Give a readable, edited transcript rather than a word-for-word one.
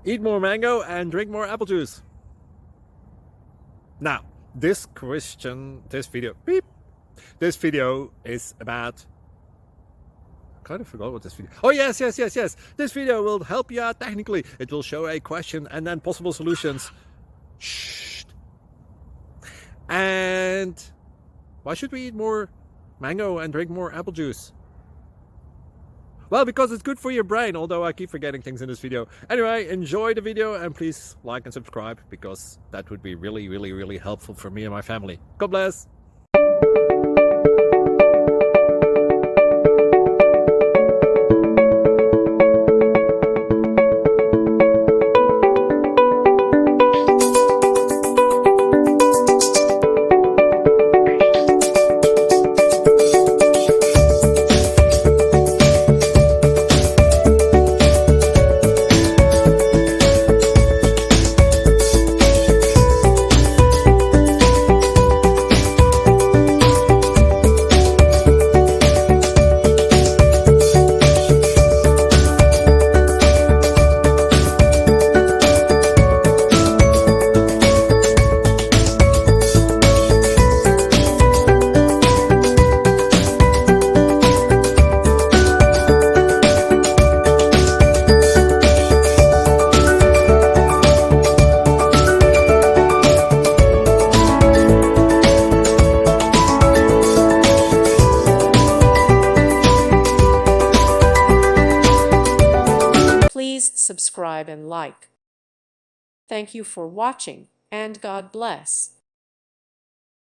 Eat more mango and drink more apple juice. Now, this video is about, I kind of forgot what this video. Oh, yes. This video will help you out technically. It will show a question and then possible solutions. Shh. And why should we eat more mango and drink more apple juice? Well, because it's good for your brain, although I keep forgetting things in this video. Anyway, enjoy the video and please like and subscribe, because that would be really helpful for me and my family. God bless! Please subscribe and like. Thank you for watching, and God bless.